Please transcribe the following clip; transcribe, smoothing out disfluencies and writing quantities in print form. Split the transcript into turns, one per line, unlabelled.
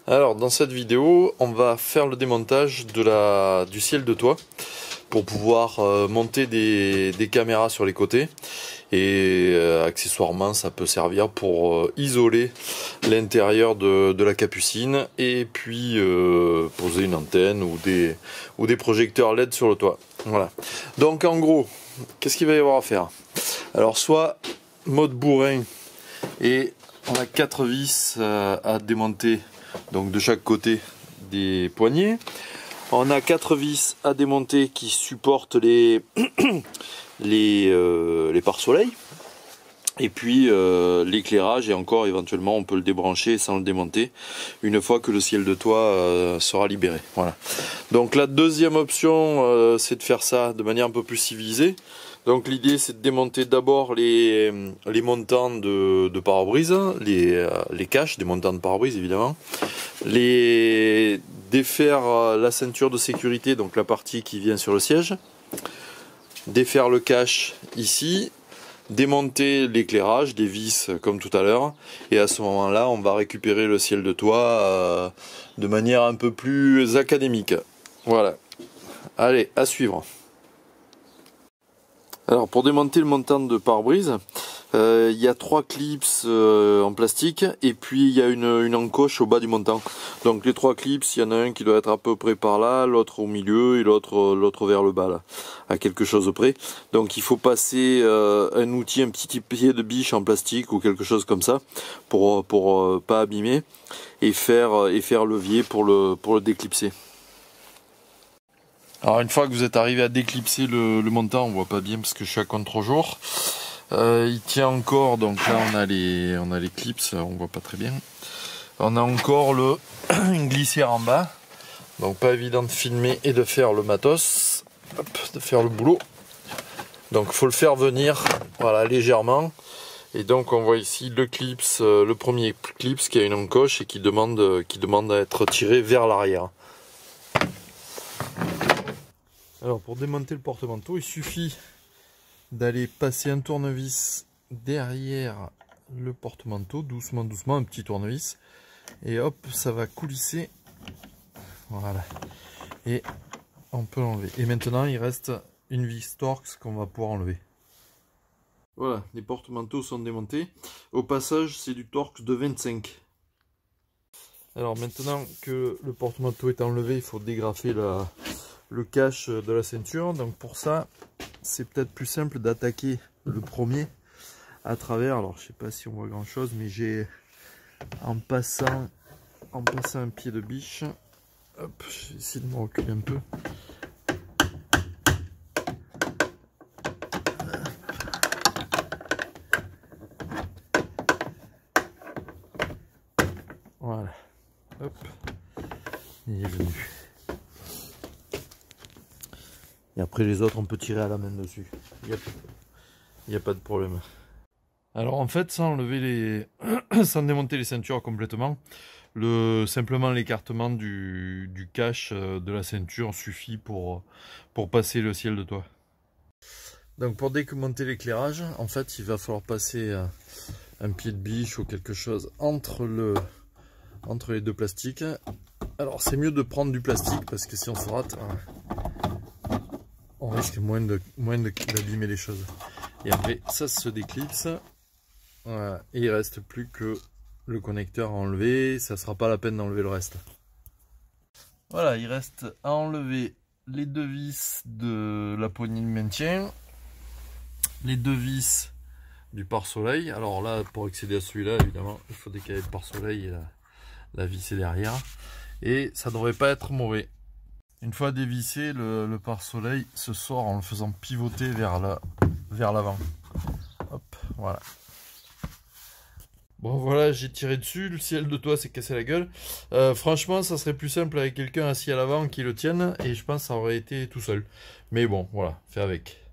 Alors dans cette vidéo, on va faire le démontage du ciel de toit pour pouvoir monter des caméras sur les côtés et accessoirement ça peut servir pour isoler l'intérieur de la capucine et puis poser une antenne ou des projecteurs LED sur le toit. Voilà. Donc en gros, qu'est-ce qu'il va y avoir à faire? Alors soit mode bourrin et on a 4 vis à démonter, donc de chaque côté des poignées. On a 4 vis à démonter qui supportent les pare-soleil. Et puis l'éclairage, et encore éventuellement on peut le débrancher sans le démonter une fois que le ciel de toit sera libéré. Voilà. Donc la deuxième option c'est de faire ça de manière un peu plus civilisée. Donc l'idée c'est de démonter d'abord les montants de pare-brise, les caches des montants de pare-brise évidemment, défaire la ceinture de sécurité, donc la partie qui vient sur le siège, défaire le cache ici, démonter l'éclairage, des vis comme tout à l'heure, et à ce moment-là on va récupérer le ciel de toit de manière un peu plus académique. Voilà. Allez, à suivre. Alors pour démonter le montant de pare-brise, il y a 3 clips en plastique et puis il y a une encoche au bas du montant. Donc les 3 clips, il y en a un qui doit être à peu près par là, l'autre au milieu et l'autre vers le bas là, à quelque chose près. Donc il faut passer un outil, un petit pied de biche en plastique ou quelque chose comme ça pour pas abîmer et faire levier pour le déclipser. Alors une fois que vous êtes arrivé à déclipser le montant, on voit pas bien parce que je suis à contre-jour. Il tient encore, donc là on a les clips, on voit pas très bien. On a encore une glissière en bas, donc pas évident de filmer et de faire le matos, hop, de faire le boulot. Donc faut le faire venir, voilà, légèrement. Et donc on voit ici le clips, le premier clips qui a une encoche et qui demande à être tiré vers l'arrière. Alors pour démonter le porte-manteau, il suffit d'aller passer un tournevis derrière le porte-manteau, doucement, un petit tournevis, et hop, ça va coulisser, voilà, et on peut l'enlever. Et maintenant il reste une vis Torx qu'on va pouvoir enlever. Voilà, les porte-manteaux sont démontés. Au passage, c'est du Torx de 25. Alors maintenant que le porte-manteau est enlevé, il faut dégrafer le cache de la ceinture. Donc pour ça, c'est peut-être plus simple d'attaquer le premier à travers. Alors je sais pas si on voit grand chose, mais j'ai en passant un pied de biche. Hop, je vais essayer de me reculer un peu. Voilà. Hop. Il est venu. Et après les autres, on peut tirer à la main dessus. Il n'y a pas de problème. Alors en fait, sans démonter les ceintures complètement, simplement l'écartement du cache de la ceinture suffit pour passer le ciel de toit. Donc pour démonter l'éclairage, en fait, il va falloir passer un pied de biche ou quelque chose entre les deux plastiques. Alors c'est mieux de prendre du plastique parce que si on se rate, on risque moins d'abîmer les choses. Et après ça se déclipse. Voilà. Et il reste plus que le connecteur à enlever. Ça sera pas la peine d'enlever le reste. Voilà, il reste à enlever les 2 vis de la poignée de maintien, les 2 vis du pare-soleil. Alors là, pour accéder à celui-là, évidemment, il faut décaler le pare-soleil et la vis est derrière. Et ça devrait pas être mauvais. Une fois dévissé, le pare-soleil se sort en le faisant pivoter vers l'avant. Hop, voilà. Bon voilà, j'ai tiré dessus, le ciel de toit s'est cassé la gueule. Franchement, ça serait plus simple avec quelqu'un assis à l'avant qui le tienne, et je pense que ça aurait été tout seul. Mais bon, voilà, fait avec.